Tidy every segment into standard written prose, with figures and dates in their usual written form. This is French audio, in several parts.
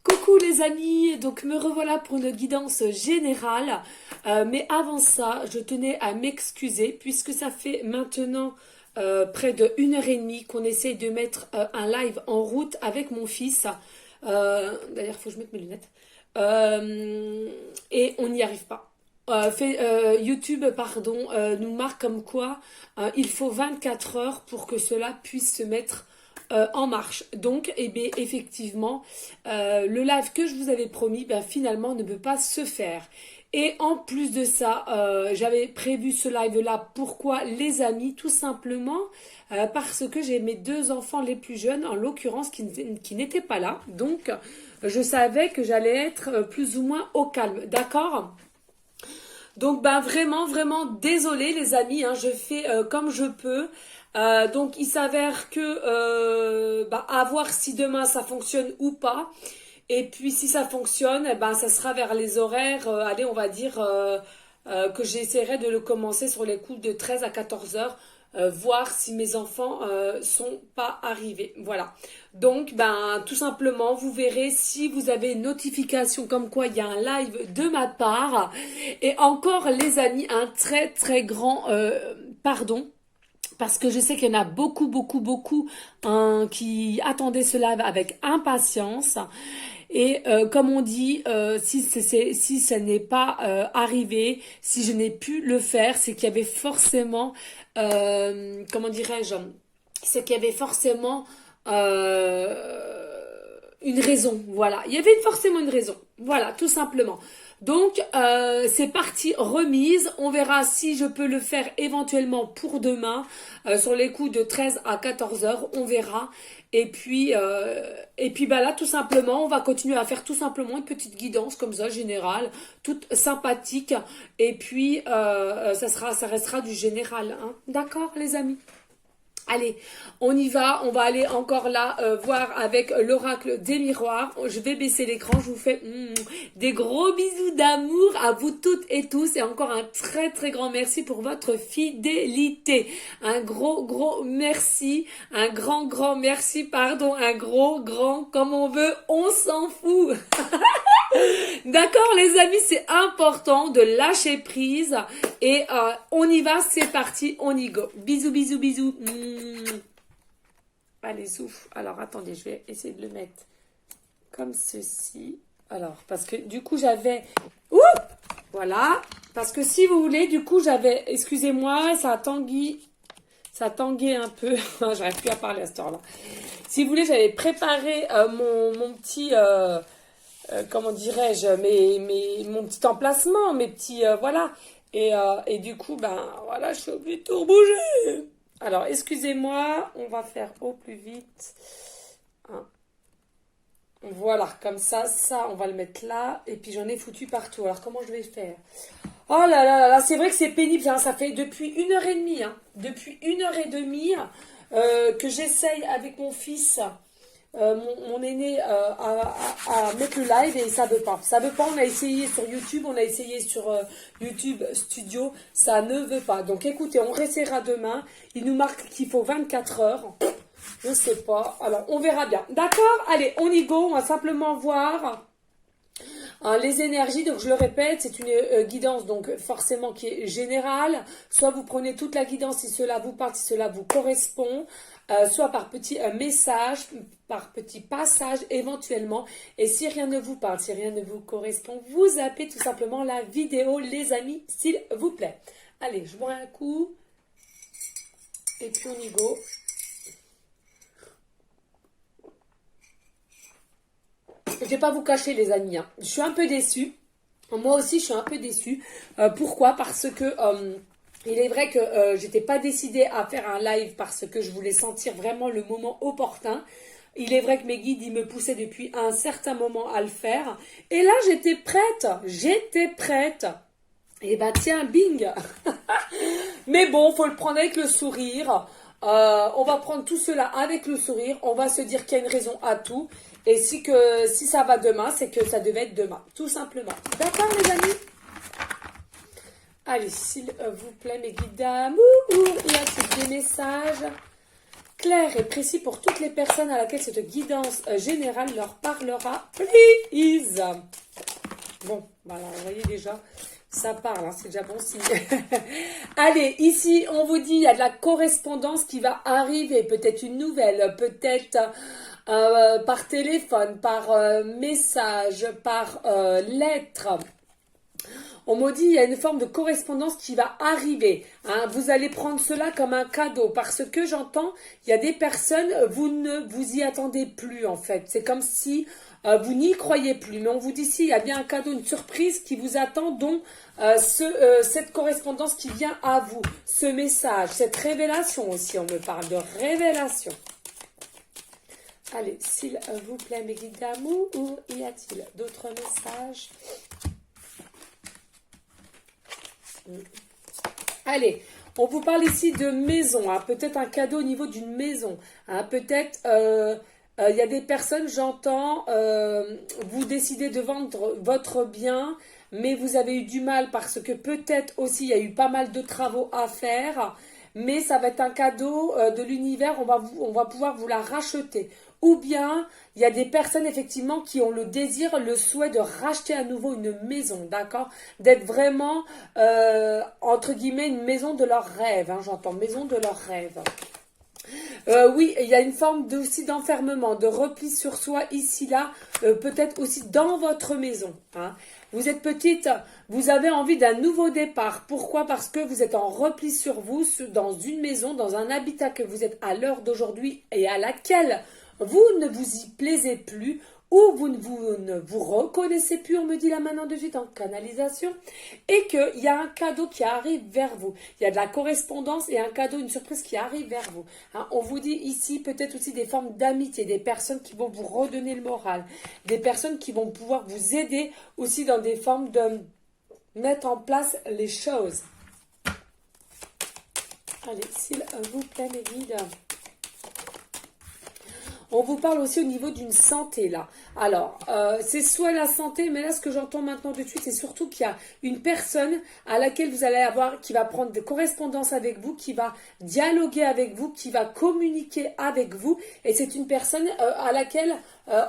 Coucou les amis, donc me revoilà pour une guidance générale. Mais avant ça, je tenais à m'excuser puisque ça fait maintenant près de 1 heure et demie qu'on essaye de mettre un live en route avec mon fils. D'ailleurs, il faut que je mette mes lunettes. Et on n'y arrive pas. YouTube, pardon, nous marque comme quoi il faut 24 heures pour que cela puisse se mettre en marche. Donc, eh bien, effectivement, le live que je vous avais promis, ben, finalement, ne peut pas se faire. Et en plus de ça, j'avais prévu ce live-là. Pourquoi, les amis? Tout simplement parce que j'ai mes 2 enfants les plus jeunes, en l'occurrence, qui n'étaient pas là. Donc, je savais que j'allais être plus ou moins au calme. D'accord? Donc, ben, vraiment, vraiment, désolée, les amis, hein, je fais comme je peux. Donc il s'avère que à voir si demain ça fonctionne ou pas. Et puis si ça fonctionne, eh ben ça sera vers les horaires, allez on va dire que j'essaierai de le commencer sur les coups de 13 à 14 heures, voir si mes enfants sont pas arrivés. Voilà. Donc ben tout simplement vous verrez si vous avez une notification comme quoi il y a un live de ma part. Et encore les amis, un très très grand pardon. Parce que je sais qu'il y en a beaucoup, beaucoup, beaucoup qui attendaient ce live avec impatience. Et comme on dit, si ça n'est pas arrivé, si je n'ai pu le faire, c'est qu'il y avait forcément, comment dirais-je, c'est qu'il y avait forcément une raison. Voilà, il y avait forcément une raison. Voilà, tout simplement. Donc, c'est parti, remise. On verra si je peux le faire éventuellement pour demain, sur les coups de 13 à 14 heures. On verra. Et puis bah là, tout simplement, on va continuer à faire tout simplement une petite guidance comme ça, générale, toute sympathique. Et puis, ça restera du général. Hein. D'accord, les amis? Allez, on y va, on va aller encore là voir avec l'oracle des miroirs. Je vais baisser l'écran, je vous fais des gros bisous d'amour à vous toutes et tous et encore un très très grand merci pour votre fidélité. Un gros gros merci, un grand merci, pardon, un gros grand comme on veut, on s'en fout. D'accord les amis, c'est important de lâcher prise et on y va, c'est parti, on y go. Bisous, bisous, bisous. Allez, souffle. Alors attendez, je vais essayer de le mettre comme ceci. Alors, parce que du coup j'avais... Ouh, voilà. Parce que si vous voulez, du coup j'avais... Excusez-moi, ça a tangué. Ça a tangué un peu. J'arrive plus à parler à cette heure-là. Si vous voulez, j'avais préparé mon petit... comment dirais-je, mon petit emplacement, mes petits, voilà. Et du coup, ben, voilà, je suis obligée de tout rebouger. Alors, excusez-moi, on va faire au plus vite. Hein. Voilà, comme ça, on va le mettre là. Et puis, j'en ai foutu partout. Alors, comment je vais faire? Oh là là là là, c'est vrai que c'est pénible, hein, ça fait depuis 1 heure et demie, hein, depuis 1 heure et demie que j'essaye avec mon fils... mon aîné à mettre le live et ça veut pas. Ça veut pas, on a essayé sur YouTube, on a essayé sur YouTube Studio, ça ne veut pas. Donc écoutez, on réessayera demain. Il nous marque qu'il faut 24 heures. Je sais pas. Alors, on verra bien. D'accord? Allez, on y go. On va simplement voir les énergies. Donc, je le répète, c'est une guidance donc forcément qui est générale. Soit vous prenez toute la guidance si cela vous parle, si cela vous correspond. Soit par petits messages, par petits passages éventuellement. Et si rien ne vous parle, si rien ne vous correspond, vous zappez tout simplement la vidéo, les amis, s'il vous plaît. Allez, je bois un coup. Et puis on y go. Je ne vais pas vous cacher les amis, hein. Je suis un peu déçue. Moi aussi, je suis un peu déçue. Pourquoi? Parce que... il est vrai que j'étais pas décidée à faire un live parce que je voulais sentir vraiment le moment opportun. Il est vrai que mes guides, ils me poussaient depuis un certain moment à le faire. Et là, j'étais prête. Et bah tiens, bing. Mais bon, faut le prendre avec le sourire. On va prendre tout cela avec le sourire. On va se dire qu'il y a une raison à tout. Et si ça va demain, c'est que ça devait être demain. Tout simplement. D'accord, les amis? Allez, s'il vous plaît, mes guides d'amour, il y a des messages. clair et précis pour toutes les personnes à laquelle cette guidance générale leur parlera. Please. Bon, voilà, vous voyez déjà, ça parle, hein, c'est déjà bon signe. Allez, ici, on vous dit, il y a de la correspondance qui va arriver, peut-être une nouvelle, peut-être par téléphone, par message, par lettre. On me dit, il y a une forme de correspondance qui va arriver. Hein. Vous allez prendre cela comme un cadeau parce que j'entends, il y a des personnes, vous ne vous y attendez plus en fait. C'est comme si vous n'y croyez plus. Mais on vous dit ici, il y a bien un cadeau, une surprise qui vous attend, dont cette correspondance qui vient à vous. Ce message, cette révélation aussi, on me parle de révélation. Allez, s'il vous plaît, mes guides d'amour, ou y a-t-il d'autres messages ? Allez, on vous parle ici de maison, hein, peut-être un cadeau au niveau d'une maison, hein, peut-être il y a des personnes, j'entends, vous décidez de vendre votre bien, mais vous avez eu du mal parce que peut-être aussi il y a eu pas mal de travaux à faire, mais ça va être un cadeau de l'univers, on va pouvoir vous la racheter. Ou bien, il y a des personnes effectivement qui ont le désir, le souhait de racheter à nouveau une maison, d'accord? D'être vraiment, entre guillemets, une maison de leurs rêves, hein, j'entends, maison de leurs rêves. Oui, il y a une forme aussi d'enfermement, de repli sur soi ici, là, peut-être aussi dans votre maison. Hein. Vous êtes petite, vous avez envie d'un nouveau départ. Pourquoi? Parce que vous êtes en repli sur vous, dans une maison, dans un habitat que vous êtes à l'heure d'aujourd'hui et à laquelle vous ne vous y plaisez plus, ou vous ne vous reconnaissez plus, on me dit là maintenant de suite en canalisation, et qu'il y a un cadeau qui arrive vers vous. Il y a de la correspondance et un cadeau, une surprise qui arrive vers vous. Hein, on vous dit ici peut-être aussi des formes d'amitié, des personnes qui vont vous redonner le moral, des personnes qui vont pouvoir vous aider aussi dans des formes de mettre en place les choses. Allez, s'il vous plaît, mes guides. On vous parle aussi au niveau d'une santé, là. Alors, c'est soit la santé, mais là, ce que j'entends maintenant de suite, c'est surtout qu'il y a une personne à laquelle vous allez avoir, qui va prendre des correspondances avec vous, qui va dialoguer avec vous, qui va communiquer avec vous. Et c'est une personne à laquelle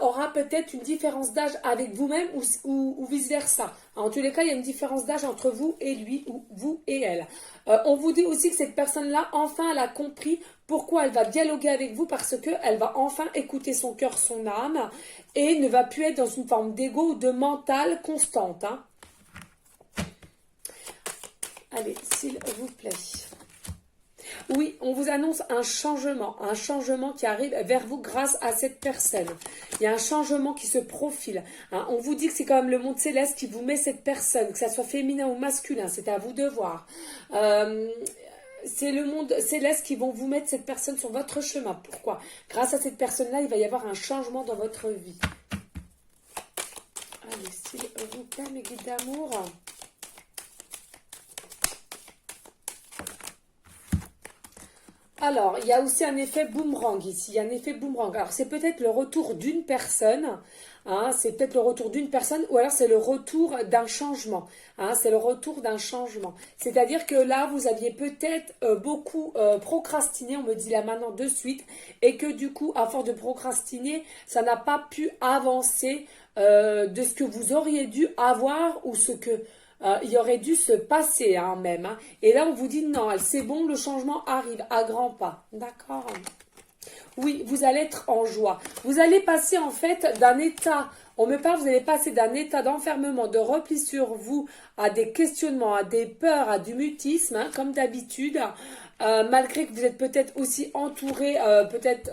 aura peut-être une différence d'âge avec vous-même ou vice-versa. En tous les cas, il y a une différence d'âge entre vous et lui, ou vous et elle. On vous dit aussi que cette personne-là, enfin, elle a compris pourquoi elle va dialoguer avec vous, parce qu'elle va enfin écouter son cœur, son âme, et ne va plus être dans une forme d'ego ou de mental constante. Hein. Allez, s'il vous plaît. Oui, on vous annonce un changement qui arrive vers vous grâce à cette personne. Il y a un changement qui se profile. Hein. On vous dit que c'est quand même le monde céleste qui vous met cette personne, que ça soit féminin ou masculin, c'est à vous de voir. C'est le monde céleste qui vont vous mettre cette personne sur votre chemin. Pourquoi? Grâce à cette personne-là, il va y avoir un changement dans votre vie. Allez, s'il vous plaît, mes guides d'amour. Alors, il y a aussi un effet boomerang ici. Il y a un effet boomerang. Alors, c'est peut-être le retour d'une personne. Hein, c'est peut-être le retour d'une personne ou alors c'est le retour d'un changement. Hein, c'est le retour d'un changement. C'est-à-dire que là, vous aviez peut-être beaucoup procrastiné, on me dit là maintenant de suite, et que du coup, à force de procrastiner, ça n'a pas pu avancer de ce que vous auriez dû avoir ou ce que... il aurait dû se passer hein, même. Hein. Et là, on vous dit non, c'est bon, le changement arrive à grands pas. D'accord? Oui, vous allez être en joie. Vous allez passer en fait d'un état, on me parle, vous allez passer d'un état d'enfermement, de repli sur vous, à des questionnements, à des peurs, à du mutisme, hein, comme d'habitude. Malgré que vous êtes peut-être aussi entouré, peut-être...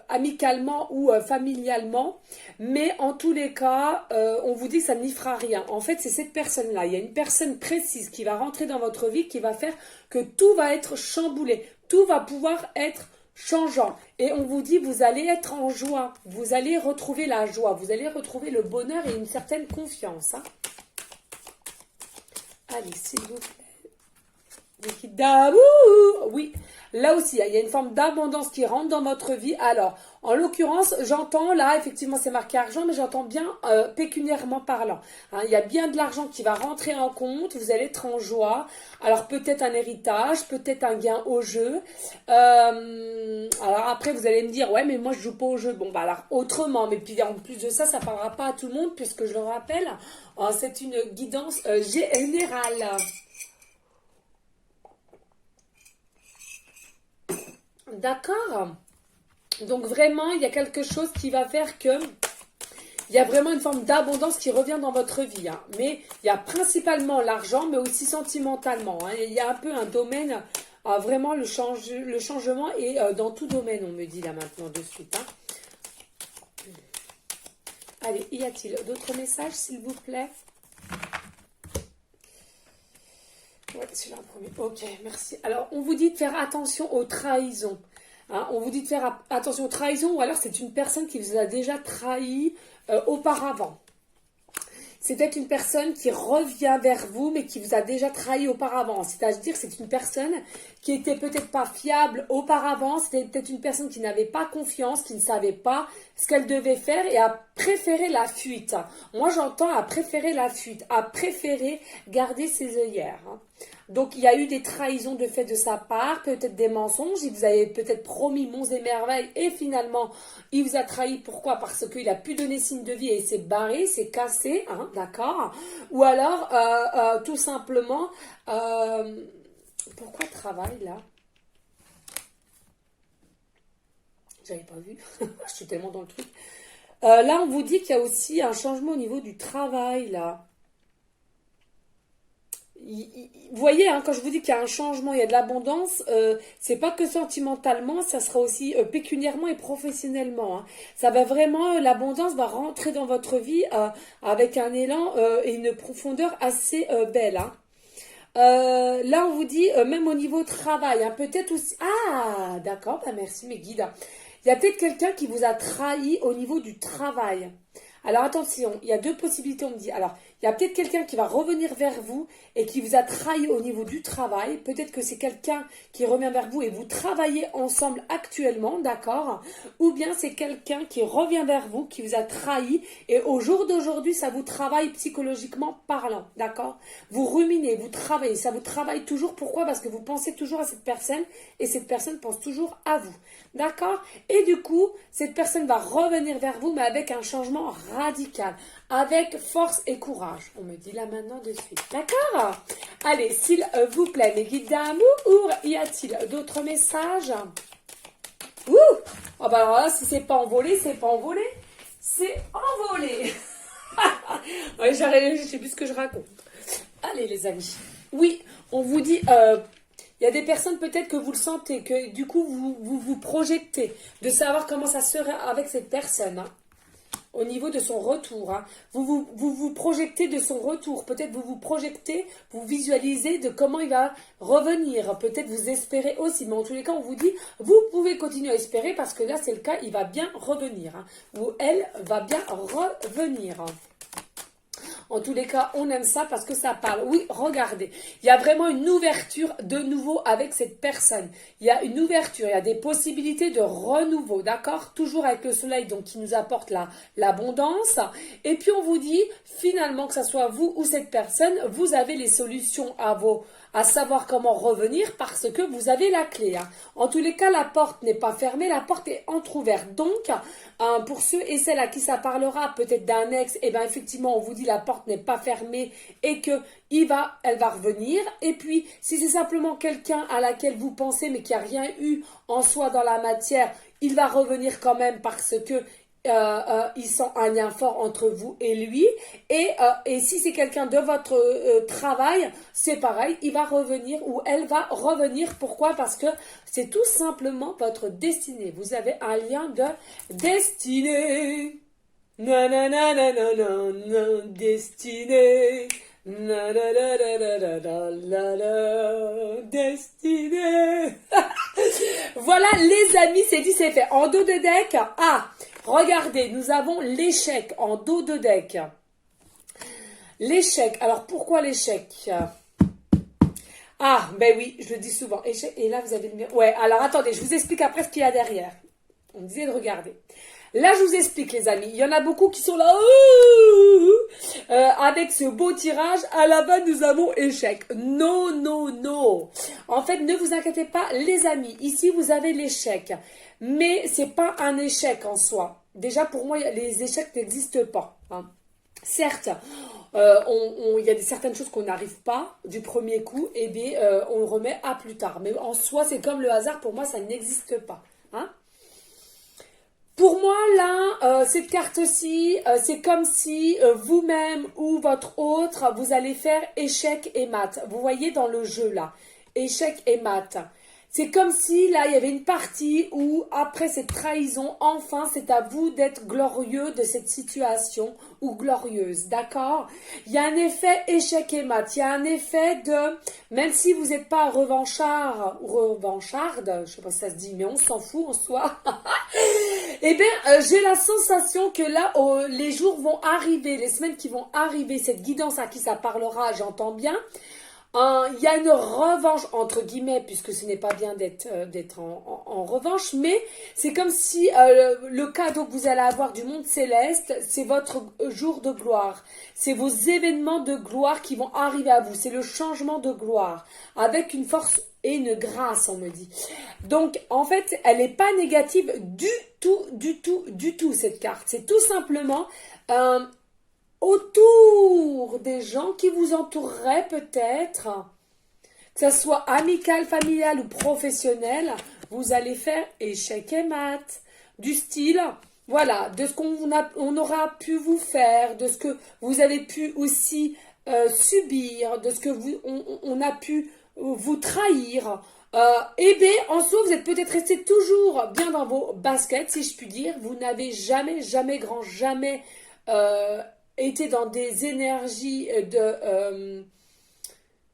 amicalement ou familialement, mais en tous les cas, on vous dit que ça n'y fera rien. En fait, c'est cette personne-là. Il y a une personne précise qui va rentrer dans votre vie, qui va faire que tout va être chamboulé, tout va pouvoir être changeant. Et on vous dit, vous allez être en joie, vous allez retrouver la joie, vous allez retrouver le bonheur et une certaine confiance. Hein. Allez, s'il vous plaît. Oui, là aussi, il y a une forme d'abondance qui rentre dans votre vie. Alors, en l'occurrence, j'entends là, effectivement, c'est marqué argent, mais j'entends bien pécuniairement parlant. Hein, il y a bien de l'argent qui va rentrer en compte, vous allez être en joie. Alors, peut-être un héritage, peut-être un gain au jeu. Alors après, vous allez me dire, ouais, mais moi, je joue pas au jeu. Bon, bah alors, autrement, mais puis en plus de ça, ça parlera pas à tout le monde, puisque je le rappelle, c'est une guidance générale. D'accord. Donc vraiment, il y a quelque chose qui va faire que il y a vraiment une forme d'abondance qui revient dans votre vie. Hein. Mais il y a principalement l'argent, mais aussi sentimentalement. Hein. Il y a un peu un domaine, vraiment le changement est dans tout domaine, on me dit là maintenant de suite. Hein. Allez, y a-t-il d'autres messages, s'il vous plaît? Ouais, c'est là le premier. Ok, merci. Alors, on vous dit de faire attention aux trahisons. Hein, on vous dit de faire attention aux trahisons ou alors c'est une personne qui vous a déjà trahi auparavant. C'est peut-être une personne qui revient vers vous, mais qui vous a déjà trahi auparavant. C'est-à-dire que c'est une personne qui était peut-être pas fiable auparavant. C'était peut-être une personne qui n'avait pas confiance, qui ne savait pas ce qu'elle devait faire et a préféré la fuite. Moi, j'entends à préférer la fuite, à préférer garder ses œillères. Hein. Donc, il y a eu des trahisons de fait de sa part, peut-être des mensonges. Il vous avait peut-être promis monts et merveilles et finalement, il vous a trahi. Pourquoi? Parce qu'il a pu donner signe de vie et il s'est barré, s'est cassé, hein, d'accord? Ou alors, tout simplement, pourquoi travail là? J'avais pas vu. Je suis tellement dans le truc. Là, on vous dit qu'il y a aussi un changement au niveau du travail là. Vous voyez, hein, quand je vous dis qu'il y a un changement, il y a de l'abondance, c'est pas que sentimentalement, ça sera aussi pécuniairement et professionnellement. Hein. Ça va vraiment, l'abondance va rentrer dans votre vie avec un élan et une profondeur assez belle. Hein. Là, on vous dit, même au niveau travail, hein, peut-être aussi... Ah, d'accord, bah merci mes guides. Il y a peut-être quelqu'un qui vous a trahi au niveau du travail. Alors attention, il y a deux possibilités, on me dit. Alors, il y a peut-être quelqu'un qui va revenir vers vous et qui vous a trahi au niveau du travail. Peut-être que c'est quelqu'un qui revient vers vous et vous travaillez ensemble actuellement, d'accord? Ou bien c'est quelqu'un qui revient vers vous, qui vous a trahi et au jour d'aujourd'hui, ça vous travaille psychologiquement parlant, d'accord? Vous ruminez, vous travaillez, ça vous travaille toujours. Pourquoi? Parce que vous pensez toujours à cette personne et cette personne pense toujours à vous, d'accord? Et du coup, cette personne va revenir vers vous, mais avec un changement radical, avec force et courage. On me dit là maintenant de suite. D'accord? Allez, s'il vous plaît, mes guides d'amour, y a-t-il d'autres messages? Ouh! Oh bah alors là, si c'est pas envolé, c'est pas envolé. C'est envolé. Ouais, j'arrive, je sais plus ce que je raconte. Allez, les amis. Oui, on vous dit... il y a des personnes peut-être que vous le sentez, que du coup vous projetez de savoir comment ça serait avec cette personne. Hein. Au niveau de son retour. Hein. Vous projetez de son retour. Peut-être vous projetez, vous visualisez de comment il va revenir. Peut-être vous espérez aussi. Mais en tous les cas, on vous dit, vous pouvez continuer à espérer parce que là, c'est le cas, il va bien revenir. Hein. Ou elle va bien revenir. Hein. En tous les cas, on aime ça parce que ça parle. Oui, regardez, il y a vraiment une ouverture de nouveau avec cette personne. Il y a une ouverture, il y a des possibilités de renouveau, d'accord? Toujours avec le soleil, donc qui nous apporte l'abondance. Et puis on vous dit, finalement, que ce soit vous ou cette personne, vous avez les solutions à savoir comment revenir parce que vous avez la clé. Hein. En tous les cas, la porte n'est pas fermée, la porte est entrouverte. Donc, pour ceux et celles à qui ça parlera peut-être d'un ex, et bien effectivement, on vous dit la porte n'est pas fermée et que elle va revenir. Et puis, si c'est simplement quelqu'un à laquelle vous pensez mais qui n'a rien eu en soi dans la matière, il va revenir quand même parce que il sent un lien fort entre vous et lui. Et si c'est quelqu'un de votre travail, c'est pareil, il va revenir ou elle va revenir. Pourquoi? Parce que c'est tout simplement votre destinée. Vous avez un lien de destinée. Nanana, destinée. Destinée. Voilà les amis, c'est dit, c'est fait. En dos de deck, regardez, nous avons l'échec en dos de deck. L'échec, alors pourquoi l'échec? Ah, ben oui, je le dis souvent. Et là, vous avez le mien. Ouais, alors attendez, je vous explique après ce qu'il y a derrière. On me disait de regarder. Là, je vous explique, les amis. Il y en a beaucoup qui sont là, avec ce beau tirage. À la fin, nous avons échec. Non, non, non. En fait, ne vous inquiétez pas, les amis. Ici, vous avez l'échec. Mais c'est pas un échec en soi. Déjà, pour moi, les échecs n'existent pas. Hein. Certes, il y a certaines choses qu'on n'arrive pas du premier coup, et bien, on remet à plus tard. Mais en soi, c'est comme le hasard. Pour moi, ça n'existe pas. Hein. Pour moi, là, cette carte-ci, c'est comme si vous-même ou votre autre, vous allez faire échec et mat. Vous voyez dans le jeu, là, échec et mat. C'est comme si, là, il y avait une partie où, après cette trahison, enfin, c'est à vous d'être glorieux de cette situation ou glorieuse, d'accord? Il y a un effet échec et mat. Il y a un effet de, même si vous n'êtes pas revanchard ou revancharde, je sais pas si ça se dit, mais on s'en fout en soi. Eh bien, j'ai la sensation que là, les jours vont arriver, les semaines qui vont arriver, cette guidance à qui ça parlera, j'entends bien. Il y a une revanche, entre guillemets, puisque ce n'est pas bien d'être en revanche, mais c'est comme si le cadeau que vous allez avoir du monde céleste, c'est votre jour de gloire. C'est vos événements de gloire qui vont arriver à vous. C'est le changement de gloire, avec une force et une grâce, on me dit. Donc, en fait, elle n'est pas négative du tout, cette carte. C'est tout simplement autour des gens qui vous entoureraient peut-être, que ce soit amical, familial ou professionnel, vous allez faire échec et mat. Du style, voilà, de ce on aura pu vous faire, de ce que vous avez pu aussi subir, de ce que on a pu vous trahir. Eh bien, en soi, vous êtes peut-être resté toujours bien dans vos baskets, si je puis dire. Vous n'avez jamais, jamais, grand jamais été dans des énergies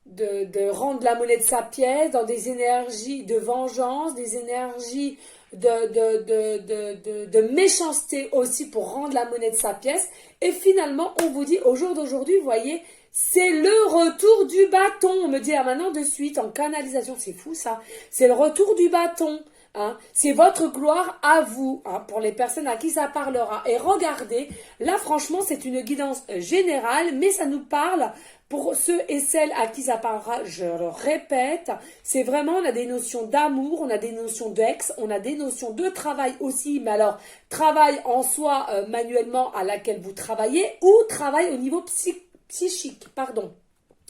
de rendre la monnaie de sa pièce, dans des énergies de vengeance, des énergies de méchanceté aussi pour rendre la monnaie de sa pièce. Et finalement, on vous dit, au jour d'aujourd'hui, vous voyez, c'est le retour du bâton. On me dit là maintenant de suite, en canalisation, c'est fou ça, c'est le retour du bâton. Hein, c'est votre gloire à vous, hein, pour les personnes à qui ça parlera. Et regardez, là franchement c'est une guidance générale, mais ça nous parle pour ceux et celles à qui ça parlera, je le répète, c'est vraiment, on a des notions d'amour, on a des notions d'ex, on a des notions de travail aussi, mais alors travail en soi manuellement à laquelle vous travaillez, ou travail au niveau psychique, pardon.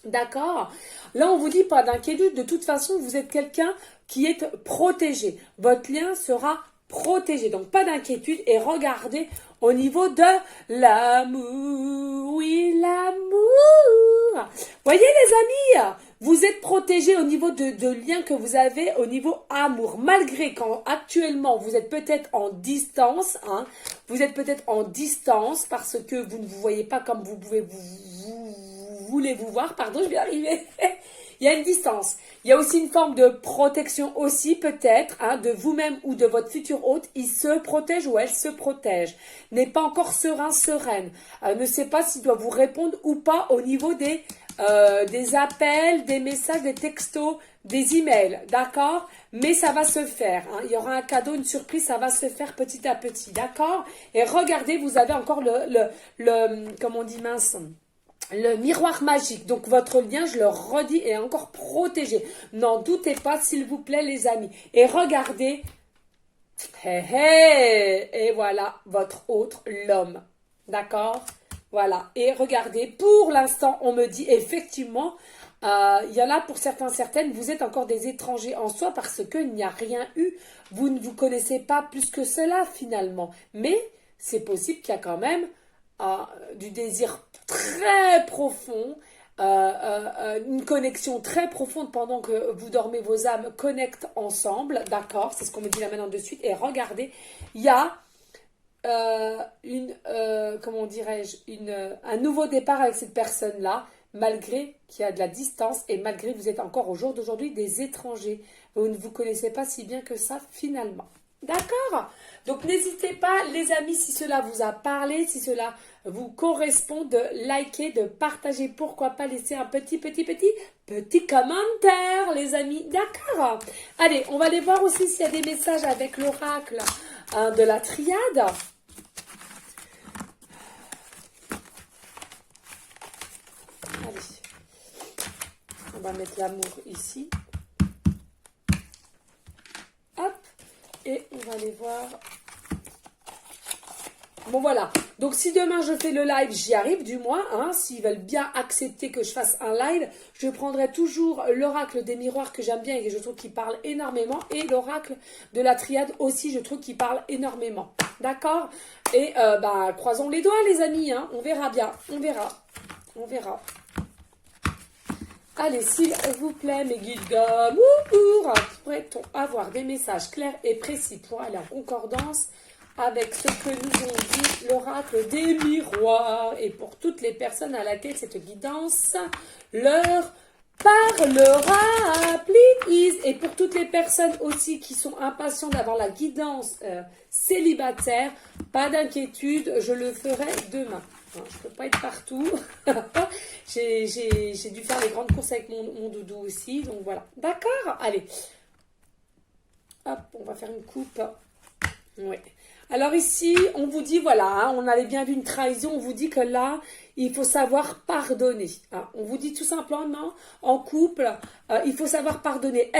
D'accord? Là, on vous dit pas d'inquiétude. De toute façon, vous êtes quelqu'un qui est protégé. Votre lien sera protégé. Donc, pas d'inquiétude. Et regardez au niveau de l'amour. Oui, l'amour. Voyez, les amis, vous êtes protégé au niveau de liens que vous avez au niveau amour. Malgré quand actuellement, vous êtes peut-être en distance. Hein, vous êtes peut-être en distance parce que vous ne vous voyez pas comme vous pouvez voulez-vous voir, pardon, je vais arriver. Il y a une distance. Il y a aussi une forme de protection aussi, peut-être, hein, de vous-même ou de votre futur hôte. Il se protège ou elle se protège. N'est pas encore serein, sereine. Ne sait pas s'il doit vous répondre ou pas au niveau des appels, des messages, des textos, des emails. D'accord? Mais ça va se faire. Hein. Il y aura un cadeau, une surprise, ça va se faire petit à petit. D'accord? Et regardez, vous avez encore comment on dit, mince, le miroir magique. Donc votre lien, je le redis, est encore protégé. N'en doutez pas, s'il vous plaît, les amis. Et regardez. Hey, hey, et voilà votre autre, l'homme. D'accord? Voilà. Et regardez, pour l'instant, on me dit effectivement, il y en a pour certains, certaines, vous êtes encore des étrangers en soi parce qu'il n'y a rien eu. Vous ne vous connaissez pas plus que cela finalement. Mais c'est possible qu'il y a quand même du désir très profond, une connexion très profonde pendant que vous dormez, vos âmes connectent ensemble, d'accord, c'est ce qu'on me dit là maintenant de suite. Et regardez, il y a comment dirais-je, un nouveau départ avec cette personne-là, malgré qu'il y a de la distance et malgré que vous êtes encore au jour d'aujourd'hui des étrangers. Vous ne vous connaissez pas si bien que ça finalement. D'accord? Donc n'hésitez pas, les amis, si cela vous a parlé, si cela vous correspond, de liker, de partager. Pourquoi pas laisser un petit commentaire, les amis. D'accord? Allez, on va aller voir aussi s'il y a des messages avec l'oracle de la triade. Allez, on va mettre l'amour ici. Hop, et on va aller voir. Bon voilà, donc si demain je fais le live, j'y arrive du moins, hein, s'ils veulent bien accepter que je fasse un live, je prendrai toujours l'oracle des miroirs que j'aime bien et que je trouve qu'il parle énormément, et l'oracle de la triade aussi, je trouve qu'il parle énormément, d'accord? Et croisons les doigts les amis, hein, on verra bien, on verra. Allez, s'il vous plaît, mes guides d'amour, pourrait-on avoir des messages clairs et précis pour aller en concordance avec ce que nous ont dit l'oracle des miroirs, et pour toutes les personnes à laquelle cette guidance leur parlera, please. Et pour toutes les personnes aussi qui sont impatientes d'avoir la guidance célibataire, pas d'inquiétude, je le ferai demain. Je ne peux pas être partout. J'ai dû faire les grandes courses avec mon doudou aussi, donc voilà. D'accord? Allez. Hop, on va faire une coupe. Oui. Alors ici, on vous dit, voilà, hein, on avait bien vu une trahison, on vous dit que là, il faut savoir pardonner. Hein. On vous dit tout simplement, en couple, il faut savoir pardonner.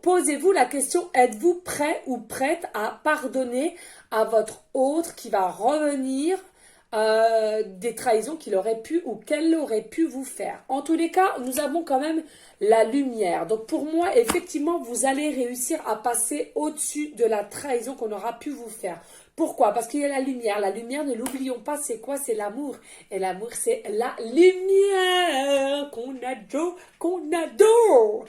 Posez-vous la question, êtes-vous prêt ou prête à pardonner à votre autre qui va revenir des trahisons qu'il aurait pu ou qu'elle aurait pu vous faire. En tous les cas, nous avons quand même la lumière. Donc pour moi, effectivement, vous allez réussir à passer au-dessus de la trahison qu'on aura pu vous faire. Pourquoi? Parce qu'il y a la lumière. La lumière, ne l'oublions pas, c'est quoi? C'est l'amour. Et l'amour, c'est la lumière qu'on adore.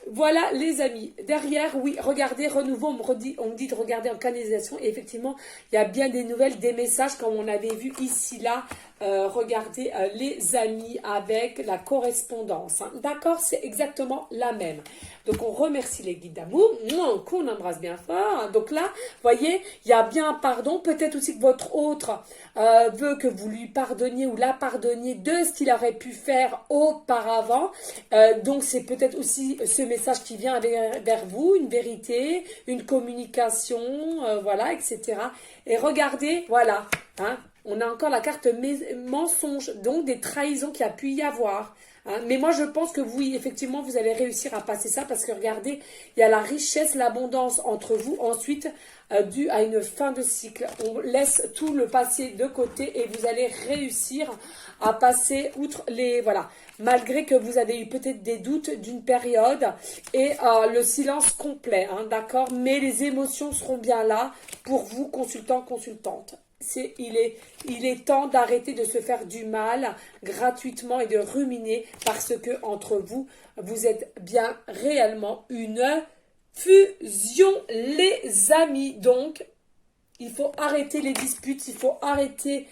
Voilà les amis, derrière, oui, regardez, renouveau, on me dit de regarder en canalisation, et effectivement, il y a bien des nouvelles, des messages comme on avait vu ici, là, regardez les amis avec la correspondance, hein. D'accord, c'est exactement la même. Donc on remercie les guides d'amour, qu'on embrasse bien fort. Donc là, voyez, il y a bien un pardon, peut-être aussi que votre autre veut que vous lui pardonniez ou la pardonniez de ce qu'il aurait pu faire auparavant. Donc c'est peut-être aussi ce message qui vient vers vous, une vérité, une communication, voilà, etc. Et regardez, voilà, hein, on a encore la carte mensonge, donc des trahisons qu'il y a pu y avoir. Hein. Mais moi, je pense que oui, effectivement, vous allez réussir à passer ça parce que regardez, il y a la richesse, l'abondance entre vous. Ensuite, dû à une fin de cycle, on laisse tout le passé de côté et vous allez réussir à passer outre les... Voilà, malgré que vous avez eu peut-être des doutes d'une période et le silence complet, hein, d'accord? Mais les émotions seront bien là pour vous, consultants, consultantes. Il est temps d'arrêter de se faire du mal gratuitement et de ruminer parce que entre vous, vous êtes bien réellement une fusion, les amis. Donc, il faut arrêter les disputes, il faut arrêter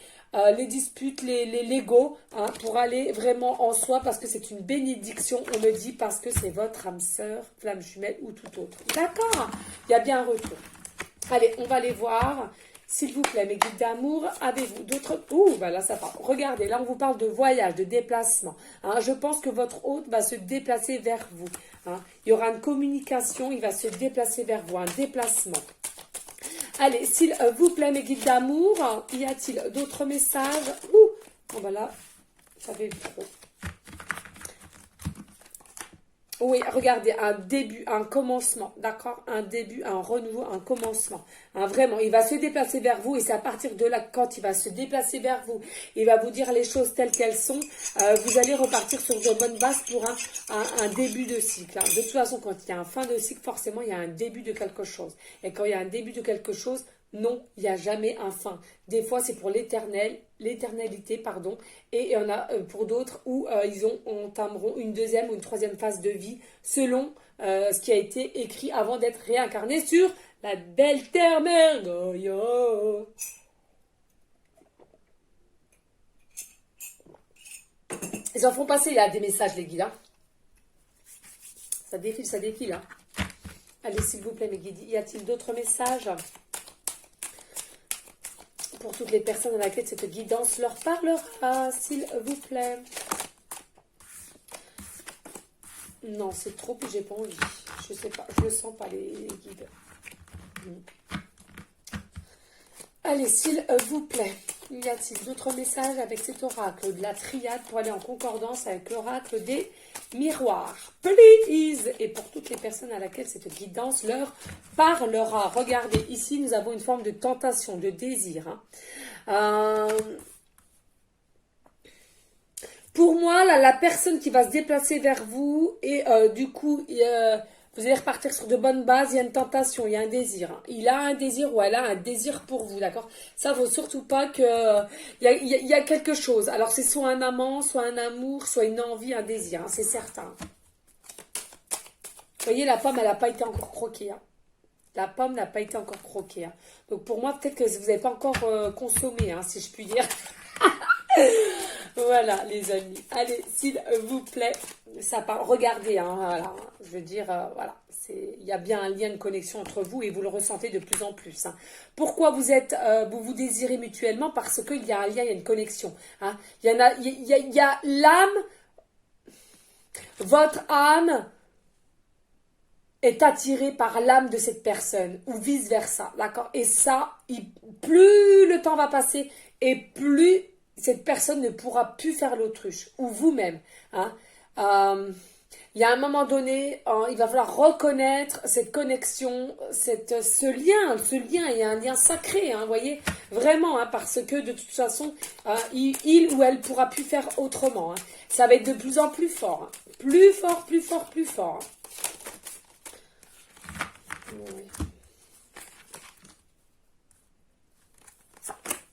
les disputes, les Legos, hein, pour aller vraiment en soi parce que c'est une bénédiction, on me dit, parce que c'est votre âme sœur, flamme jumelle ou tout autre. D'accord? Il y a bien un retour. Allez, on va les voir. S'il vous plaît, mes guides d'amour, avez-vous d'autres... Ouh, bah là, ça part. Regardez, là, on vous parle de voyage, de déplacement. Hein. Je pense que votre hôte va se déplacer vers vous. Hein. Il y aura une communication, il va se déplacer vers vous, un déplacement. Allez, s'il vous plaît, mes guides d'amour, y a-t-il d'autres messages? Ouh, bon, bah là, ça fait trop. Oui, regardez, un début, un commencement, d'accord? Un début, un renouveau, un commencement. Hein, vraiment, il va se déplacer vers vous et c'est à partir de là, quand il va se déplacer vers vous, il va vous dire les choses telles qu'elles sont, vous allez repartir sur de bonnes bases pour un début de cycle. Hein. De toute façon, quand il y a un fin de cycle, forcément, il y a un début de quelque chose. Et quand il y a un début de quelque chose, non, il n'y a jamais un fin. Des fois, c'est pour l'éternalité, pardon. Et il y en a pour d'autres où ils entameront une deuxième ou une troisième phase de vie selon ce qui a été écrit avant d'être réincarné sur la belle terre-mère Gaïa. Ils en font passer, il y a des messages, les guides. Hein. Ça défile, ça défile. Hein. Allez, s'il vous plaît, mes guides, y a-t-il d'autres messages pour toutes les personnes à laquelle cette guidance leur parlera, s'il vous plaît? Non, c'est trop, puis j'ai pas envie. Je sais pas, je le sens pas, les guides. Allez, s'il vous plaît, y a-t-il d'autres messages avec cet oracle de la triade pour aller en concordance avec l'oracle des miroirs? Please! Et pour toutes les personnes à laquelle cette guidance leur parlera. Regardez, ici, nous avons une forme de tentation, de désir. Pour moi, là, la personne qui va se déplacer vers vous et du coup, vous allez repartir sur de bonnes bases, il y a une tentation, il y a un désir. Il a un désir ou elle a un désir pour vous, d'accord? Ça, faut surtout pas que... Il y a quelque chose. Alors, c'est soit un amant, soit un amour, soit une envie, un désir, hein, c'est certain. Vous voyez, la pomme, elle n'a pas été encore croquée. Hein. La pomme n'a pas été encore croquée. Hein. Donc, pour moi, peut-être que vous n'avez pas encore consommé, hein, si je puis dire. Voilà, les amis. Allez, s'il vous plaît, ça part. Regardez, hein, voilà. Je veux dire, voilà. Il y a bien un lien de connexion entre vous et vous le ressentez de plus en plus. Hein. Pourquoi vous vous désirez mutuellement? Parce qu'il y a un lien, il y a une connexion. Hein. Il y a l'âme, votre âme est attirée par l'âme de cette personne ou vice versa, d'accord? Et ça, plus le temps va passer et plus cette personne ne pourra plus faire l'autruche, ou vous-même. Hein. Il y a un moment donné, il va falloir reconnaître cette connexion, ce lien, il y a un lien sacré, hein, vous voyez, vraiment, hein, parce que de toute façon, il ou elle ne pourra plus faire autrement. Hein. Ça va être de plus en plus fort, hein. Plus fort, plus fort, plus fort. Hein. Oui.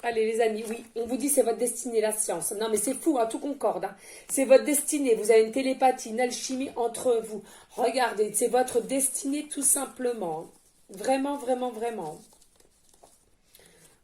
Allez les amis, oui, on vous dit c'est votre destinée, la science. Non mais c'est fou, hein, tout concorde. Hein. C'est votre destinée, vous avez une télépathie, une alchimie entre vous. Regardez, c'est votre destinée tout simplement. Vraiment, vraiment, vraiment.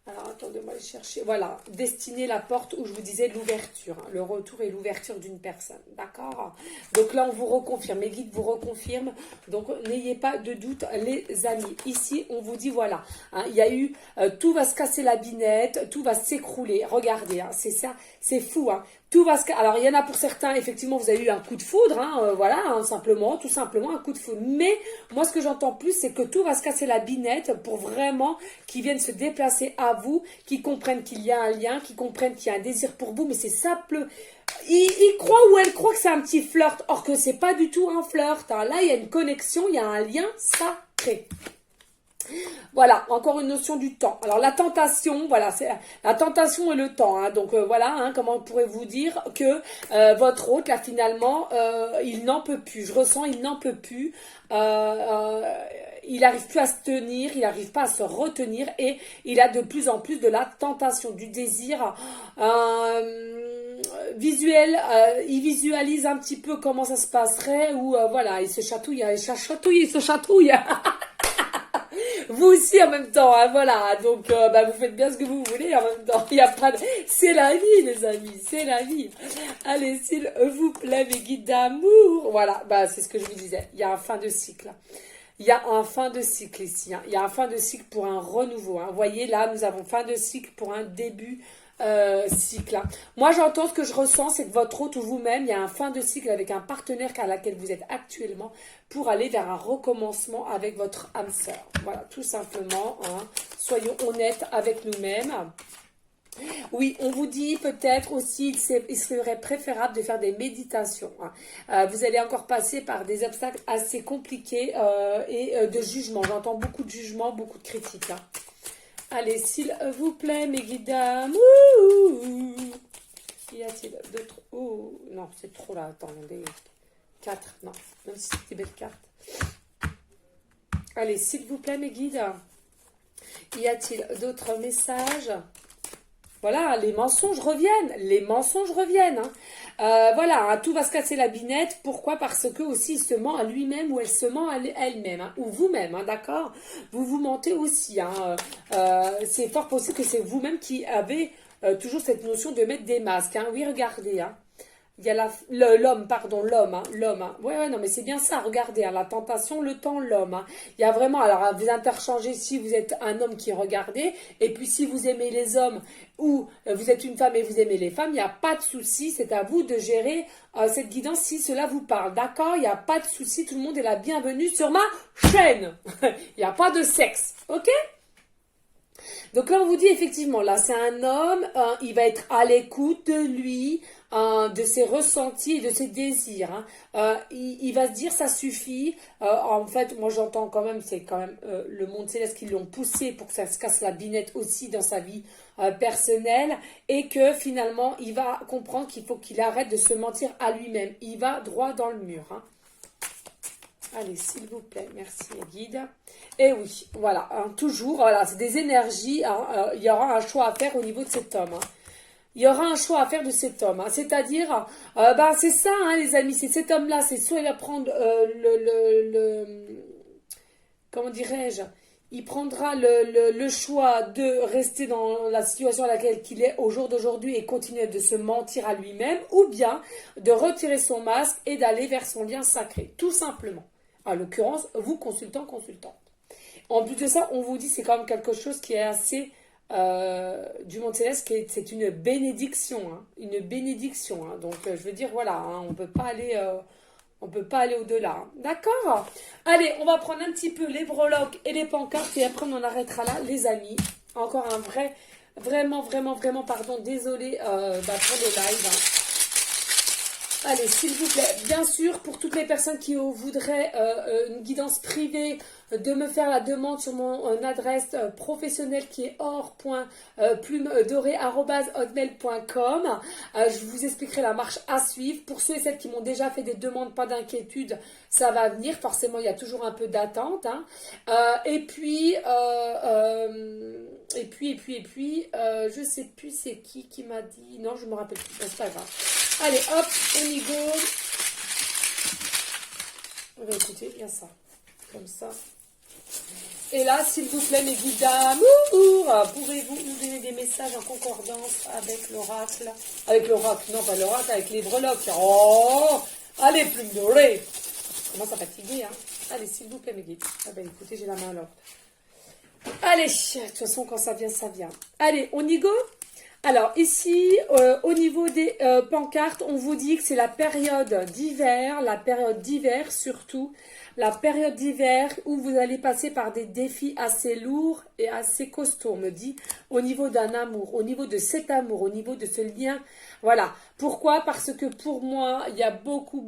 Alors, attendez-moi aller chercher. Voilà, destinée la porte où je vous disais l'ouverture. Hein, le retour et l'ouverture d'une personne. D'accord? Donc là, on vous reconfirme. Mes guides vous reconfirment. Donc, n'ayez pas de doute, les amis. Ici, on vous dit, voilà. Hein, il y a eu, tout va se casser la binette. Tout va s'écrouler. Regardez, hein, c'est ça. C'est fou. Hein. Tout va se... Alors, il y en a pour certains, effectivement, vous avez eu un coup de foudre. Hein, voilà, hein, simplement, tout simplement, un coup de foudre. Mais, moi, ce que j'entends plus, c'est que tout va se casser la binette pour vraiment qu'ils viennent se déplacer à vous, qui comprennent qu'il y a un lien, qui comprennent qu'il y a un désir pour vous, mais c'est simple. Ils croient ou elles croient que c'est un petit flirt, or que c'est pas du tout un flirt. Hein. Là, il y a une connexion, il y a un lien sacré. Voilà, encore une notion du temps. Alors la tentation, voilà, c'est la tentation et le temps. Hein. Donc voilà, hein, comment pourrez-vous dire que votre hôte, là finalement, il n'en peut plus. Je ressens, il n'en peut plus. Il n'arrive plus à se tenir, il n'arrive pas à se retenir et il a de plus en plus de la tentation, du désir visuel. Il visualise un petit peu comment ça se passerait ou voilà, il se chatouille, il se chatouille. Vous aussi en même temps, hein, voilà. Donc, vous faites bien ce que vous voulez en même temps. Il y a pas de... C'est la vie, les amis, c'est la vie. Allez, s'il vous plaît, mes guides d'amour. Voilà, c'est ce que je vous disais. Il y a un fin de cycle. Il y a un fin de cycle ici. Hein. Il y a un fin de cycle pour un renouveau. Hein. Vous voyez, là, nous avons fin de cycle pour un début cycle. Hein. Moi, j'entends ce que je ressens, c'est que votre hôte ou vous-même, il y a un fin de cycle avec un partenaire à laquelle vous êtes actuellement pour aller vers un recommencement avec votre âme sœur. Voilà, tout simplement. Hein. Soyons honnêtes avec nous-mêmes. Oui, on vous dit peut-être aussi qu'il serait préférable de faire des méditations. Hein. Vous allez encore passer par des obstacles assez compliqués et de jugement. J'entends beaucoup de jugement, beaucoup de critiques. Hein. Allez, s'il vous plaît, mes guides d'amour. Y a-t-il d'autres... Oh, non, c'est trop là. Attendez. 4, non. Même si c'est des belles cartes. Allez, s'il vous plaît, mes guides. Y a-t-il d'autres messages? Voilà, les mensonges reviennent. Les mensonges reviennent. Hein. Voilà, hein, tout va se casser la binette. Pourquoi? Parce que aussi il se ment à lui-même ou elle se ment à elle-même. Hein, ou vous-même, hein, d'accord? Vous vous mentez aussi. Hein. C'est fort possible que c'est vous-même qui avez toujours cette notion de mettre des masques. Hein. Oui, regardez. Hein. Il y a l'homme, pardon, l'homme, hein, l'homme. Hein. Ouais, non, mais c'est bien ça, regardez, hein, la tentation, le temps, l'homme. Hein. Il y a vraiment, alors vous interchangez si vous êtes un homme qui regardez, et puis si vous aimez les hommes, ou vous êtes une femme et vous aimez les femmes, il n'y a pas de souci, c'est à vous de gérer cette guidance si cela vous parle. D'accord, il n'y a pas de souci, tout le monde est la bienvenue sur ma chaîne. Il n'y a pas de sexe, ok? Donc là, on vous dit effectivement, là, c'est un homme, il va être à l'écoute de lui, de ses ressentis et de ses désirs. Hein. Il va se dire, ça suffit. En fait, moi, j'entends quand même, c'est quand même le monde céleste qui l'ont poussé pour que ça se casse la binette aussi dans sa vie personnelle et que finalement, il va comprendre qu'il faut qu'il arrête de se mentir à lui-même. Il va droit dans le mur. Hein. Allez, s'il vous plaît, merci guide. Et oui, voilà, hein, toujours, voilà, c'est des énergies, hein, il y aura un choix à faire au niveau de cet homme. Hein. Il y aura un choix à faire de cet homme, hein, c'est-à-dire, c'est ça, hein, les amis, c'est cet homme-là, c'est soit il va prendre comment dirais-je, il prendra le choix de rester dans la situation à laquelle il est au jour d'aujourd'hui et continuer de se mentir à lui-même, ou bien de retirer son masque et d'aller vers son lien sacré, tout simplement. En l'occurrence, vous, consultante. En plus de ça, on vous dit c'est quand même quelque chose qui est assez du monde céleste, c'est une bénédiction, hein, une bénédiction. Hein. Donc, je veux dire, voilà, hein, on peut pas aller au-delà. Hein. D'accord? Allez, on va prendre un petit peu les breloques et les pancartes et après on en arrêtera là, les amis. Encore un vraiment, pardon, désolé pour le live. Hein. Allez, s'il vous plaît, bien sûr, pour toutes les personnes qui voudraient une guidance privée, de me faire la demande sur mon adresse professionnelle qui est or.plumedorée@hotmail.com. Je vous expliquerai la marche à suivre. Pour ceux et celles qui m'ont déjà fait des demandes, pas d'inquiétude, ça va venir. Forcément, il y a toujours un peu d'attente. Hein. Et puis, je sais plus c'est qui m'a dit. Non, je me rappelle plus. C'est pas grave. Allez, hop, on y go. On va écouter, il y a ça. Comme ça. Et là, s'il vous plaît, mes guides d'amour, pouvez-vous nous donner des messages en concordance avec l'oracle? Avec l'oracle, non pas l'oracle, avec les breloques. Oh, allez, plume dorée. Je commence à fatiguer, hein. Allez, s'il vous plaît, mes guides. Ah ben, écoutez, j'ai la main à l'ordre. Allez, de toute façon, quand ça vient, ça vient. Allez, on y go? Alors, ici, au niveau des pancartes, on vous dit que c'est la période d'hiver surtout, la période d'hiver où vous allez passer par des défis assez lourds et assez costauds, on me dit, au niveau d'un amour, au niveau de cet amour, au niveau de ce lien. Voilà. Pourquoi? Parce que pour moi, il y a beaucoup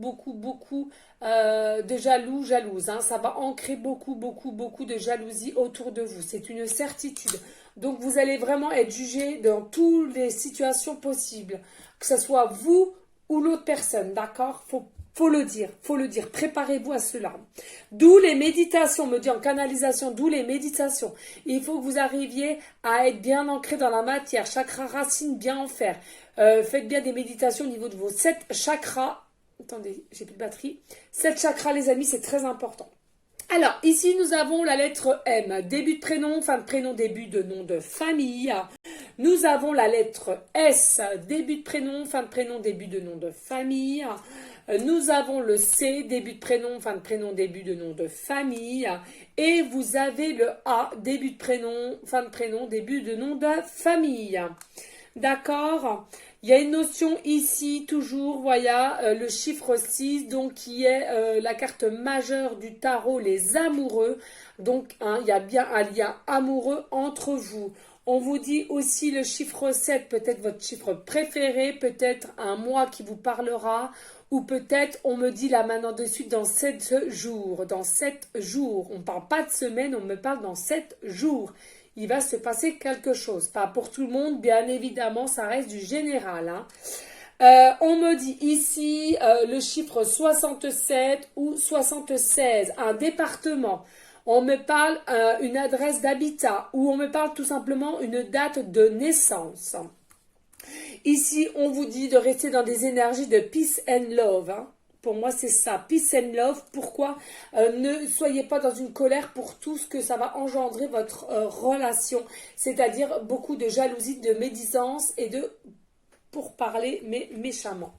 de jalouses. Hein. Ça va ancrer beaucoup de jalousie autour de vous. C'est une certitude. Donc, vous allez vraiment être jugé dans toutes les situations possibles. Que ce soit vous ou l'autre personne, d'accord? Faut le dire. Préparez-vous à cela. D'où les méditations, on me dit en canalisation, d'où les méditations. Il faut que vous arriviez à être bien ancré dans la matière. Chakra racine, bien en faire. Faites bien des méditations au niveau de vos 7 chakras. Attendez, j'ai plus de batterie. 7 chakras, les amis, c'est très important. Alors, ici, nous avons la lettre M. Début de prénom, fin de prénom, début de nom de famille. Nous avons la lettre S. Début de prénom, fin de prénom, début de nom de famille. Nous avons le C. Début de prénom, fin de prénom, début de nom de famille. Et vous avez le A. Début de prénom, fin de prénom, début de nom de famille. D'accord? Il y a une notion ici, toujours, voilà, le chiffre 6, donc qui est la carte majeure du tarot, les amoureux. Donc, hein, il y a bien un lien amoureux entre vous. On vous dit aussi le chiffre 7, peut-être votre chiffre préféré, peut-être un mois qui vous parlera, ou peut-être, on me dit là maintenant de suite, dans 7 jours. Dans 7 jours. On ne parle pas de semaine, on me parle dans 7 jours. Il va se passer quelque chose. Pas pour tout le monde, bien évidemment, ça reste du général. Hein. On me dit ici le chiffre 67 ou 76, un département. On me parle une adresse d'habitat ou on me parle tout simplement une date de naissance. Ici, on vous dit de rester dans des énergies de peace and love. Hein. Pour moi, c'est ça, peace and love. Pourquoi? Ne soyez pas dans une colère pour tout ce que ça va engendrer votre relation. C'est-à-dire beaucoup de jalousie, de médisance et de pour parler, mais méchamment.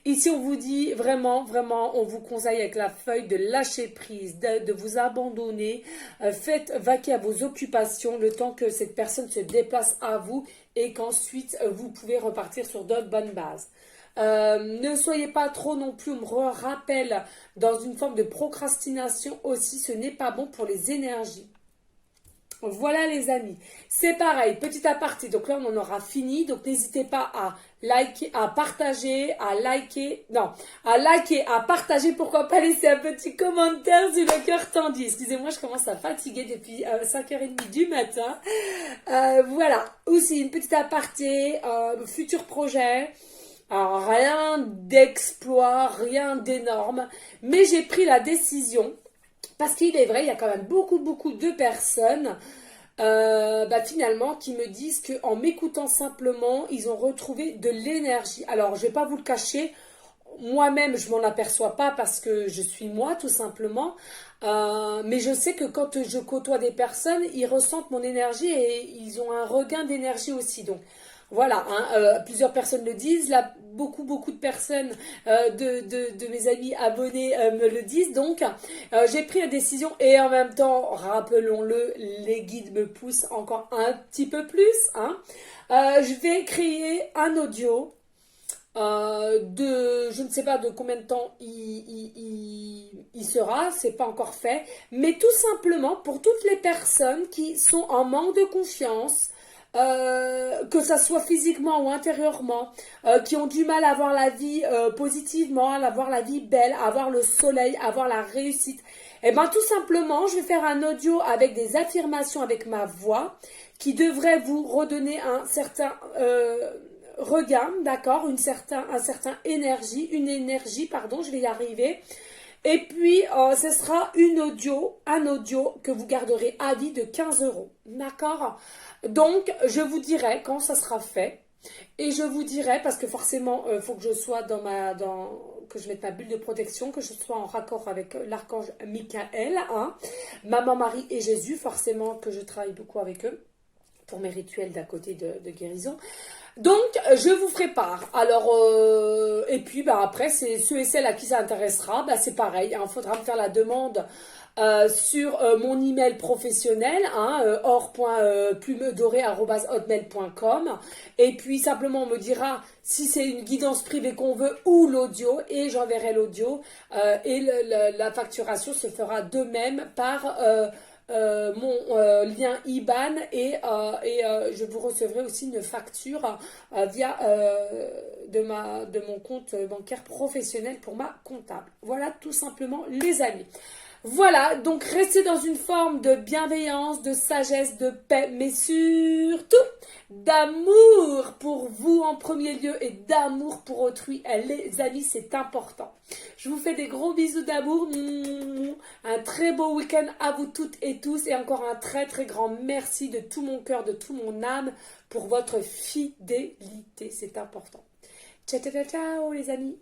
Ici, on vous dit vraiment, vraiment, on vous conseille avec la feuille de lâcher prise, de vous abandonner. Faites vaquer à vos occupations le temps que cette personne se déplace à vous et qu'ensuite, vous pouvez repartir sur d'autres bonnes bases. Ne soyez pas trop non plus, on me rappelle, dans une forme de procrastination aussi, ce n'est pas bon pour les énergies. Voilà les amis, c'est pareil, petit aparté, donc là on en aura fini, donc n'hésitez pas à liker, à partager, à partager, pourquoi pas laisser un petit commentaire si le cœur tendu. Excusez-moi, je commence à fatiguer depuis 5h30 du matin. Voilà, aussi une petite aparté, futur projet. Alors rien d'exploit, rien d'énorme, mais j'ai pris la décision. Parce qu'il est vrai, il y a quand même beaucoup de personnes finalement qui me disent qu'en m'écoutant simplement, ils ont retrouvé de l'énergie. Alors, je ne vais pas vous le cacher, moi-même, je ne m'en aperçois pas parce que je suis moi, tout simplement. Mais je sais que quand je côtoie des personnes, ils ressentent mon énergie et ils ont un regain d'énergie aussi. Donc, voilà, plusieurs personnes le disent, là, beaucoup de personnes de mes amis abonnés me le disent. Donc, j'ai pris la décision et en même temps, rappelons-le, les guides me poussent encore un petit peu plus. Je vais créer un audio je ne sais pas de combien de temps il sera, c'est pas encore fait, mais tout simplement pour toutes les personnes qui sont en manque de confiance, que ça soit physiquement ou intérieurement, qui ont du mal à voir la vie positivement, à voir la vie belle, à voir le soleil, à voir la réussite. Et bien tout simplement, je vais faire un audio avec des affirmations avec ma voix qui devrait vous redonner un certain regain, d'accord, une certain énergie, je vais y arriver. Et puis, ce sera un audio que vous garderez à vie de 15 €. D'accord? Donc, je vous dirai quand ça sera fait. Et je vous dirai, parce que forcément, il faut que je sois que je mette ma bulle de protection, que je sois en raccord avec l'archange Michael, Maman Marie et Jésus, forcément que je travaille beaucoup avec eux pour mes rituels d'à côté de guérison. Donc, je vous ferai part. Alors, et puis, après, c'est ceux et celles à qui ça intéressera, c'est pareil. Il faudra me faire la demande sur mon email professionnel, or.plumedorée@hotmail.com. Et puis, simplement, on me dira si c'est une guidance privée qu'on veut ou l'audio. Et j'enverrai l'audio. Et la facturation se fera de même par... mon lien IBAN et je vous recevrai aussi une facture via de mon compte bancaire professionnel pour ma comptable. Voilà tout simplement les amis. Voilà, donc restez dans une forme de bienveillance, de sagesse, de paix, mais surtout d'amour pour vous en premier lieu et d'amour pour autrui. Les amis, c'est important. Je vous fais des gros bisous d'amour. Un très beau week-end à vous toutes et tous. Et encore un très très grand merci de tout mon cœur, de tout mon âme pour votre fidélité. C'est important. Ciao, ciao, ciao les amis.